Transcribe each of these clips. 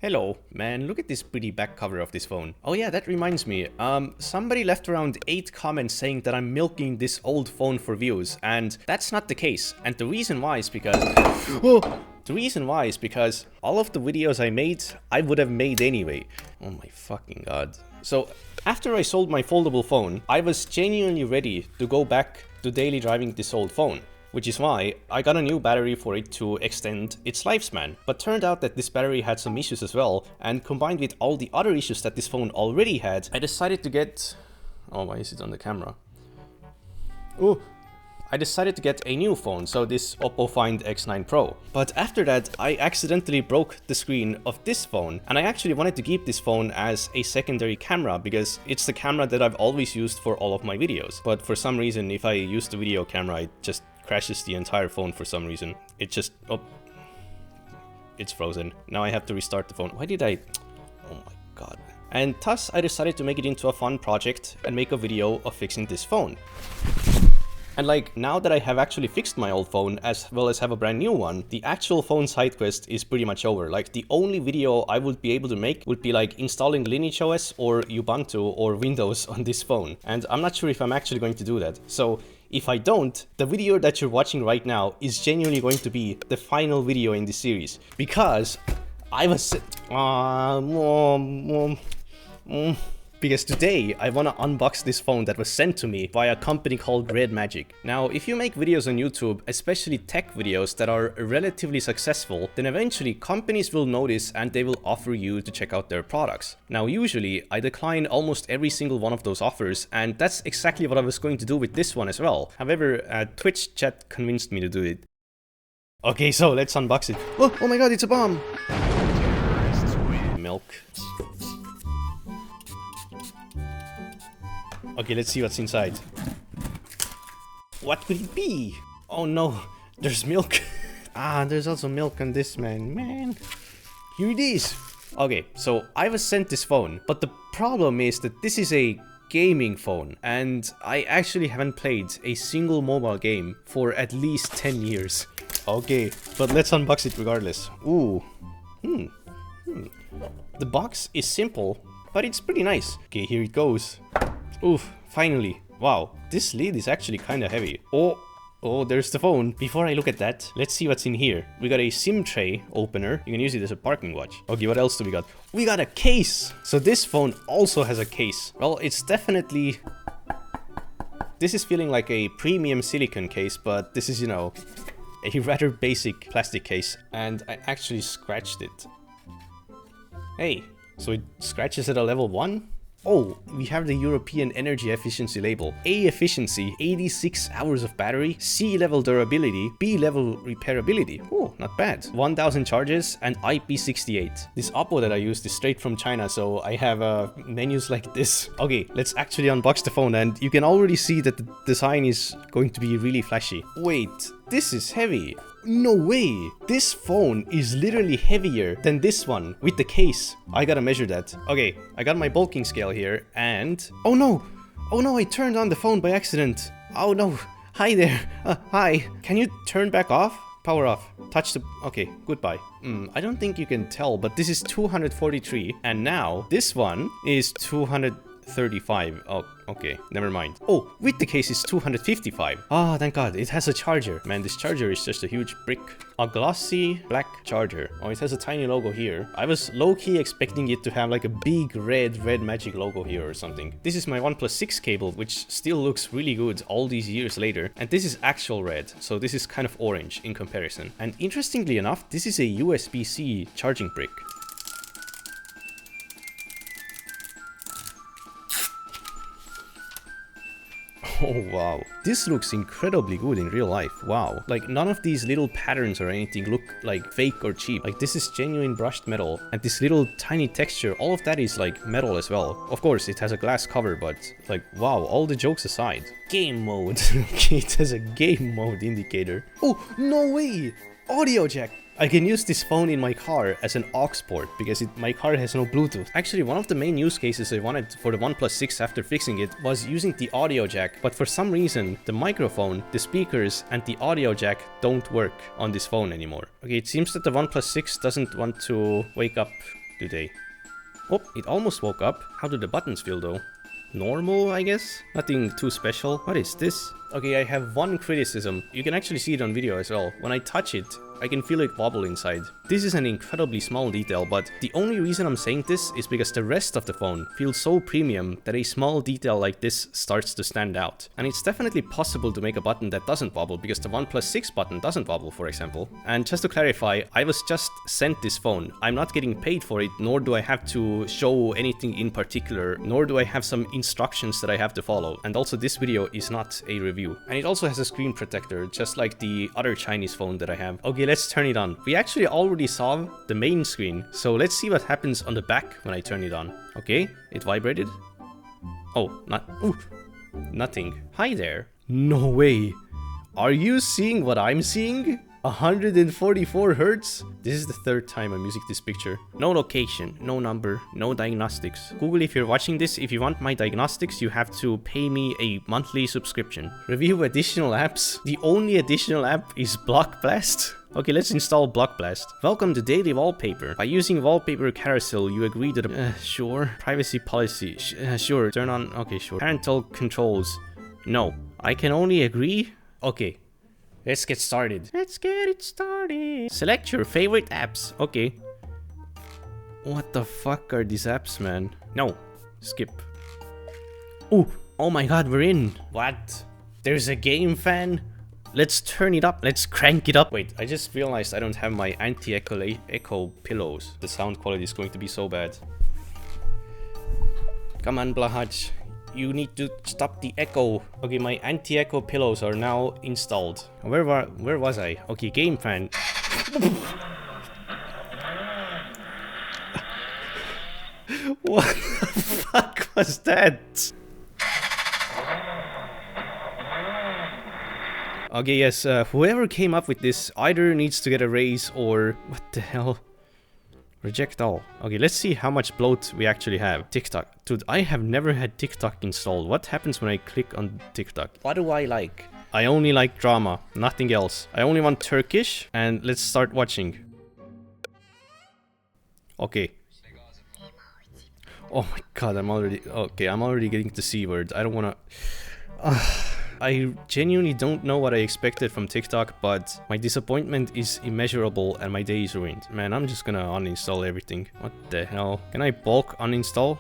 Hello, man, look at this pretty back cover of this phone. Oh yeah, that reminds me, somebody left around 8 comments saying that I'm milking this old phone for views, and that's not the case. And the reason why is because... The reason why is because all of the videos I made, I would have made anyway. Oh my fucking god. So, after I sold my foldable phone, I was genuinely ready to go back to daily driving this old phone. Which is why I got a new battery for it to extend its lifespan. But turned out that this battery had some issues as well, and combined with all the other issues that this phone already had, I decided to get... Oh, why is it on the camera? Oh! I decided to get a new phone, so this Oppo Find X9 Pro. But after that, I accidentally broke the screen of this phone, and I actually wanted to keep this phone as a secondary camera because it's the camera that I've always used for all of my videos. But for some reason, if I use the video camera, it just crashes the entire phone for some reason. It just... Oh. It's frozen. Now I have to restart the phone. Why did I... Oh my god. And thus, I decided to make it into a fun project and make a video of fixing this phone. And like, now that I have actually fixed my old phone, as well as have a brand new one, the actual phone side quest is pretty much over. Like, the only video I would be able to make would be like installing Lineage OS or Ubuntu or Windows on this phone. And I'm not sure if I'm actually going to do that. So, if I don't, the video that you're watching right now is genuinely going to be the final video in this series. Because I was... Because today, I want to unbox this phone that was sent to me by a company called Redmagic. Now, if you make videos on YouTube, especially tech videos that are relatively successful, then eventually companies will notice and they will offer you to check out their products. Now, usually, I decline almost every single one of those offers, and that's exactly what I was going to do with this one as well. However, Twitch chat convinced me to do it. Okay, so let's unbox it. Oh my god, it's a bomb! Milk. Okay, let's see what's inside. What could it be? Oh no, there's milk. There's also milk on this, man. Here it is. Okay, so I was sent this phone, but the problem is that this is a gaming phone, and I actually haven't played a single mobile game for at least 10 years. Okay, but let's unbox it regardless. Ooh. The box is simple, but it's pretty nice. Okay, here it goes. Oof, finally. Wow, this lid is actually kind of heavy. Oh, there's the phone. Before I look at that, let's see what's in here. We got a SIM tray opener. You can use it as a parking watch. Okay, what else do we got? We got a case. So this phone also has a case. Well, it's definitely... This is feeling like a premium silicone case, but this is, you know, a rather basic plastic case. And I actually scratched it. Hey, so it scratches at a level 1? Oh, we have the European energy efficiency label. A efficiency, 86 hours of battery, C level durability, B level repairability. Oh, not bad. 1000 charges and IP68. This Oppo that I used is straight from China, so I have menus like this. Okay, let's actually unbox the phone, and you can already see that the design is going to be really flashy. Wait, this is heavy. No way! This phone is literally heavier than this one with the case. I gotta measure that. Okay, I got my bulking scale here and... Oh no! Oh no, I turned on the phone by accident. Oh no. Hi there. Hi. Can you turn back off? Power off. Touch the... Okay, goodbye. I don't think you can tell, but this is 243. And now, this one is 235. Oh, okay, never mind. Oh, with the case it's 255. Ah, thank god, it has a charger. Man, this charger is just a huge brick. A glossy black charger. Oh, it has a tiny logo here. I was low-key expecting it to have like a big red Redmagic logo here or something. This is my OnePlus 6 cable, which still looks really good all these years later. And this is actual red, so this is kind of orange in comparison. And interestingly enough, this is a USB-C charging brick. Oh wow, this looks incredibly good in real life. Wow, like none of these little patterns or anything look like fake or cheap. Like this is genuine brushed metal, and this little tiny texture, all of that is like metal as well. Of course it has a glass cover, but like wow, all the jokes aside. Game mode. Okay, it has a game mode indicator. Oh, no way! Audio jack! I can use this phone in my car as an aux port because my car has no Bluetooth. Actually, one of the main use cases I wanted for the OnePlus 6 after fixing it was using the audio jack, but for some reason, the microphone, the speakers, and the audio jack don't work on this phone anymore. Okay, it seems that the OnePlus 6 doesn't want to wake up today. Oh, it almost woke up. How do the buttons feel though? Normal, I guess? Nothing too special. What is this? Okay, I have one criticism. You can actually see it on video as well. When I touch it, I can feel it wobble inside. This is an incredibly small detail, but the only reason I'm saying this is because the rest of the phone feels so premium that a small detail like this starts to stand out. And it's definitely possible to make a button that doesn't wobble, because the OnePlus 6 button doesn't wobble, for example. And just to clarify, I was just sent this phone. I'm not getting paid for it, nor do I have to show anything in particular, nor do I have some instructions that I have to follow. And also, this video is not a review. And it also has a screen protector, just like the other Chinese phone that I have. Okay, let's turn it on. We actually already saw the main screen, so let's see what happens on the back when I turn it on. Okay, it vibrated. Oh, nothing. Hi there. No way. Are you seeing what I'm seeing? 144 hertz? This is the third time I'm using this picture. No location, no number, no diagnostics. Google, if you're watching this, if you want my diagnostics, you have to pay me a monthly subscription. Review additional apps. The only additional app is Block Blast. Okay, let's install Block Blast. Welcome to Daily Wallpaper. By using Wallpaper Carousel, you agree to the... sure. Privacy policy. Sure. Turn on... Okay, sure. Parental controls. No. I can only agree? Okay. Let's get started. Let's get it started. Select your favorite apps. Okay. What the fuck are these apps, man? No. Skip. Ooh. Oh my god, we're in. What? There's a game fan? Let's turn it up. Let's crank it up. Wait, I just realized I don't have my anti-echo pillows. The sound quality is going to be so bad. Come on, Blahaj. You need to stop the echo. Okay, my anti-echo pillows are now installed. Where was I? Okay, game fan. What the fuck was that? Okay, yes, whoever came up with this either needs to get a raise or... What the hell? Reject all. Okay, let's see how much bloat we actually have. TikTok. Dude, I have never had TikTok installed. What happens when I click on TikTok? What do I like? I only like drama, nothing else. I only want Turkish, and let's start watching. Okay. Oh my god, I'm already getting the C word. I don't wanna... I genuinely don't know what I expected from TikTok, but my disappointment is immeasurable and my day is ruined. Man, I'm just gonna uninstall everything. What the hell? Can I bulk uninstall?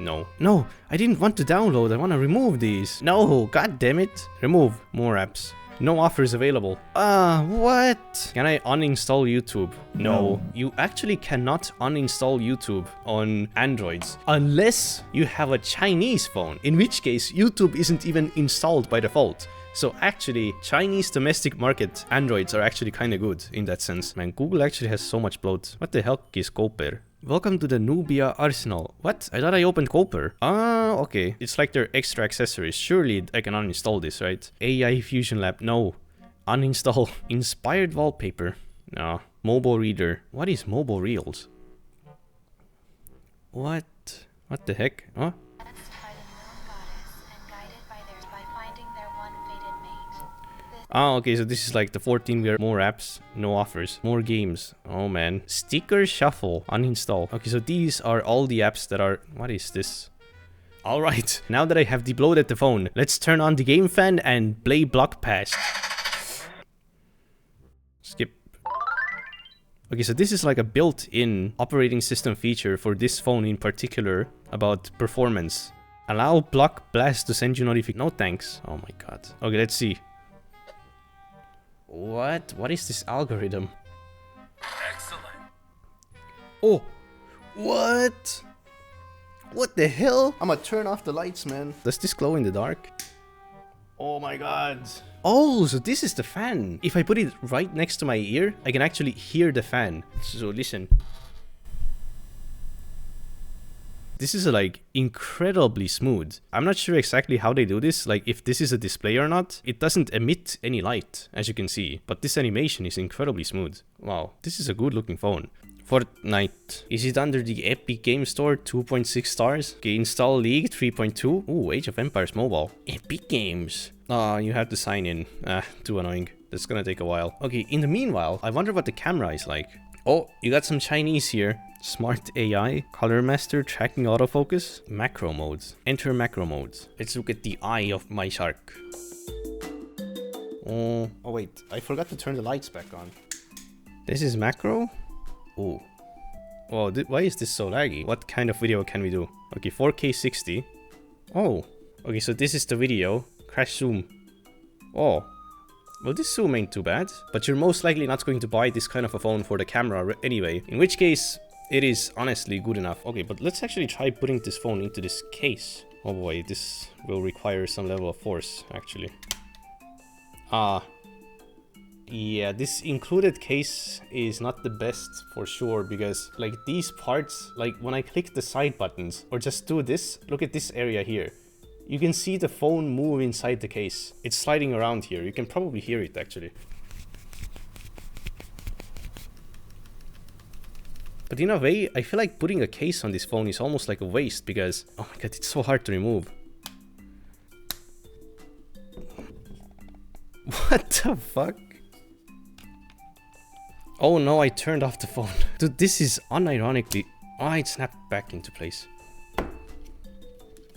No. No, I didn't want to download. I want to remove these. No, god damn it. Remove more apps. No offers available. What? Can I uninstall YouTube? No. You actually cannot uninstall YouTube on Androids unless you have a Chinese phone, in which case YouTube isn't even installed by default. So actually, Chinese domestic market Androids are actually kind of good in that sense. Man, Google actually has so much bloat. What the hell is Cooper? Welcome to the Nubia Arsenal. What? I thought I opened Cooper. Okay. It's like their extra accessories. Surely I can uninstall this, right? AI Fusion Lab. No. Uninstall. Inspired wallpaper. No. Mobile reader. What is mobile reels? What? What the heck? Huh? Okay, so this is like the 14 more apps, no offers, more games. Oh man. Sticker shuffle, uninstall. Okay, so these are all the apps that are... What is this? Alright, now that I have debloated the phone, let's turn on the game fan and play Block Blast. Skip. Okay, so this is like a built-in operating system feature for this phone in particular about performance. Allow Block Blast to send you notifications. No thanks. Oh my god. Okay, let's see. What? What is this algorithm? Excellent. Oh, what? What the hell? I'm gonna turn off the lights, man. Does this glow in the dark? Oh my god. Oh, so this is the fan. If I put it right next to my ear, I can actually hear the fan. So listen. This is like incredibly smooth. I'm not sure exactly how they do this, like if this is a display or not. It doesn't emit any light, as you can see, but this animation is incredibly smooth. Wow, this is a good looking phone. Fortnite. Is it under the Epic Game Store? 2.6 stars. Okay, install League 3.2. Ooh, Age of Empires Mobile. Epic Games. You have to sign in. Too annoying. That's gonna take a while. Okay, in the meanwhile, I wonder what the camera is like. Oh, you got some Chinese here. Smart AI, color master, tracking autofocus, macro modes. Enter macro modes. Let's look at the eye of my shark. Oh wait, I forgot to turn the lights back on. This is macro? Oh. Oh, why is this so laggy? What kind of video can we do? Okay, 4K 60. Oh. Okay, so this is the video. Crash zoom. Oh. Well, this zoom ain't too bad. But you're most likely not going to buy this kind of a phone for the camera anyway. In which case, it is honestly good enough. Okay, but let's actually try putting this phone into this case. Oh boy, this will require some level of force, actually. Yeah, this included case is not the best for sure, because like these parts, like when I click the side buttons or just do this, look at this area here. You can see the phone move inside the case. It's sliding around here. You can probably hear it actually. But in a way, I feel like putting a case on this phone is almost like a waste because, oh my god, it's so hard to remove. What the fuck? Oh no, I turned off the phone. Dude, this is unironically... Oh, it snapped back into place.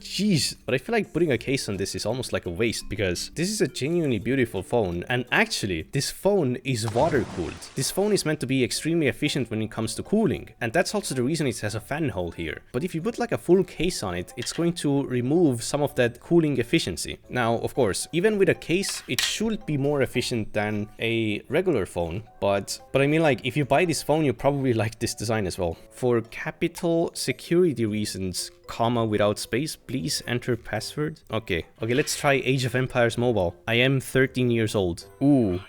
Jeez, but I feel like putting a case on this is almost like a waste because this is a genuinely beautiful phone, and actually this phone is water cooled. This phone is meant to be extremely efficient when it comes to cooling, and that's also the reason it has a fan hole here. But if you put like a full case on it, it's going to remove some of that cooling efficiency. Now, of course, even with a case, it should be more efficient than a regular phone, but I mean, like, if you buy this phone, you probably like this design as well. For capital security reasons, comma without space, please enter password. Okay, let's try Age of Empires mobile. I am 13 years old. Ooh.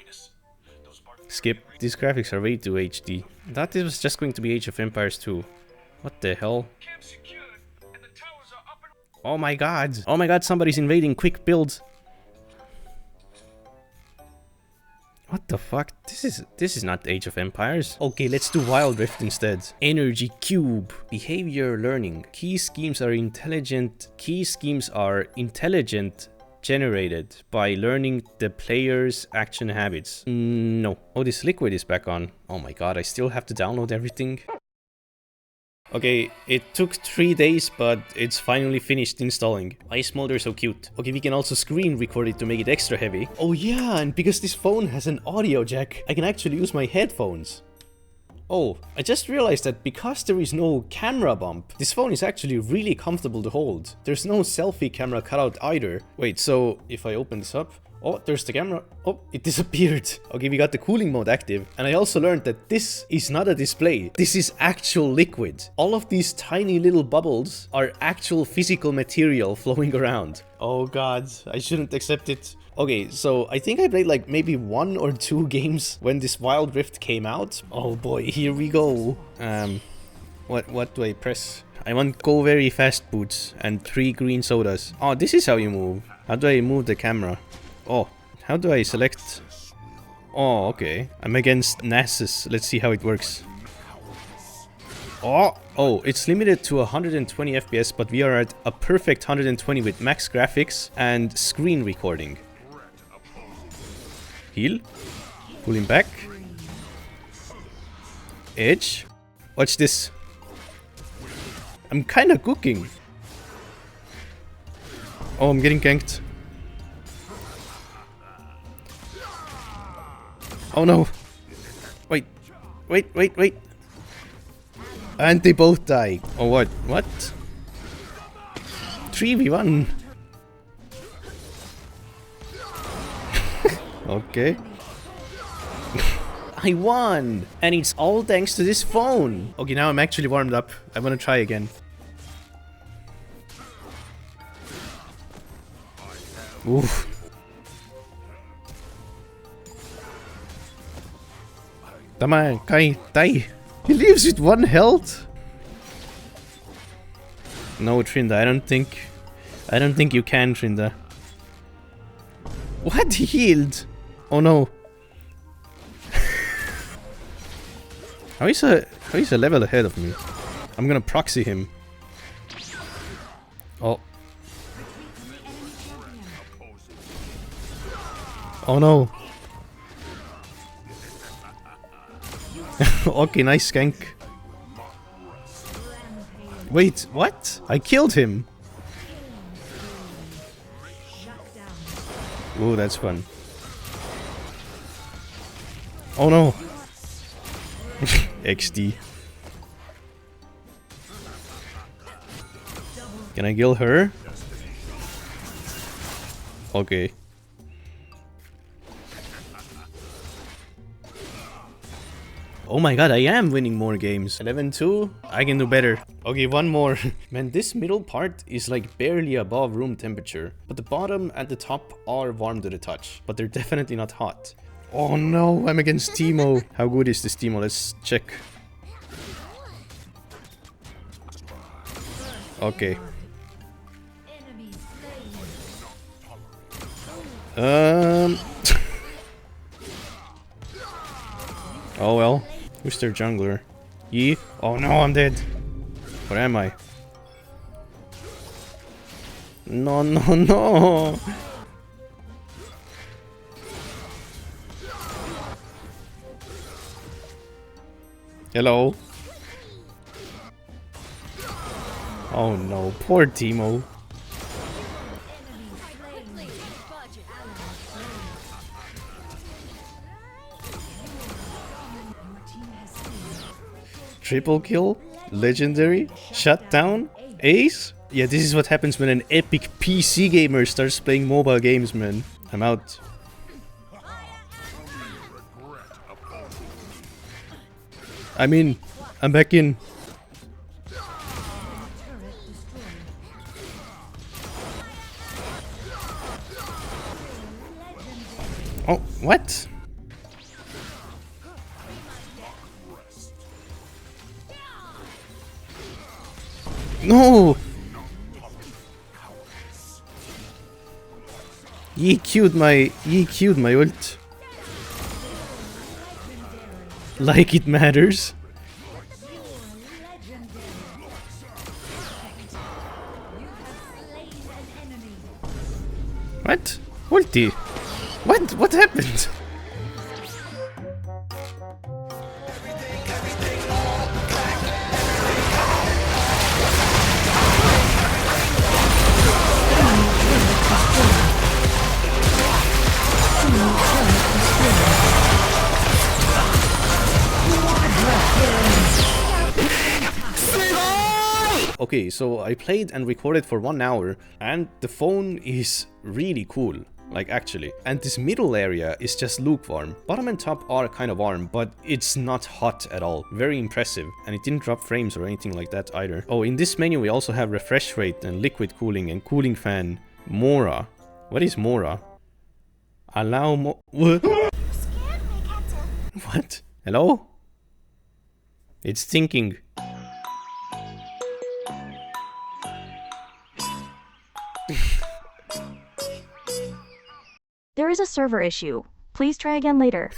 Skip. These graphics are way too HD. I thought this was just going to be Age of Empires 2. What the hell? Oh my god. Oh my god, somebody's invading. Quick build. What the fuck? This is not Age of Empires. Okay, let's do Wild Rift instead. Energy Cube. Behavior learning. Key schemes are intelligent generated by learning the player's action habits. No. Oh, this liquid is back on. Oh my god, I still have to download everything. Okay, it took 3 days, but it's finally finished installing. Ice mode are so cute. Okay, we can also screen record it to make it extra heavy. Oh yeah, and because this phone has an audio jack, I can actually use my headphones. Oh, I just realized that because there is no camera bump, this phone is actually really comfortable to hold. There's no selfie camera cutout either. Wait, so if I open this up... Oh, there's the camera. Oh, it disappeared. Okay, we got the cooling mode active. And I also learned that this is not a display. This is actual liquid. All of these tiny little bubbles are actual physical material flowing around. Oh god, I shouldn't accept it. Okay, so I think I played like maybe 1 or 2 games when this Wild Rift came out. Oh boy, here we go. What do I press? I want go very fast boots and 3 green sodas. Oh, this is how you move. How do I move the camera? Oh, how do I select? Oh, okay. I'm against NASA's. Let's see how it works. Oh, it's limited to 120 FPS, but we are at a perfect 120 with max graphics and screen recording. Heal. Pull him back. Edge. Watch this. I'm kinda cooking. Oh, I'm getting ganked. Oh no! Wait. And they both die. Oh what? What? 3v1. Okay. I won! And it's all thanks to this phone! Okay, now I'm actually warmed up. I wanna try again. Oof. Come on, Kai, die! He leaves with 1 health. No, Trinda, I don't think you can, Trinda. What? He healed? Oh no. How is a level ahead of me? I'm gonna proxy him. Oh. Oh no. Okay, nice skank. Wait, what? I killed him. Oh, that's fun. Oh no. XD. Can I kill her? Okay. Oh my god, I am winning more games. 11-2. I can do better. Okay, one more. Man, this middle part is like barely above room temperature. But the bottom and the top are warm to the touch. But they're definitely not hot. Oh no, I'm against Teemo. How good is this Teemo? Let's check. Okay. Oh well. Who's their jungler? Yi? Oh no, I'm dead. Where am I? No, no, no. Hello. Oh no, poor Teemo. Triple kill? Legendary? Shutdown? Ace? Yeah, this is what happens when an epic PC gamer starts playing mobile games, man. I'm out. I'm in. I'm back in. Oh, what? No! He queued my ult. Like it matters. What? Ulti? What? What happened? Okay, so I played and recorded for 1 hour, and the phone is really cool, like actually. And this middle area is just lukewarm. Bottom and top are kind of warm, but it's not hot at all. Very impressive, and it didn't drop frames or anything like that either. Oh, in this menu we also have refresh rate and liquid cooling and cooling fan. Mora. What is Mora? Allow mo- What? Hello? It's thinking. There is a server issue. Please try again later.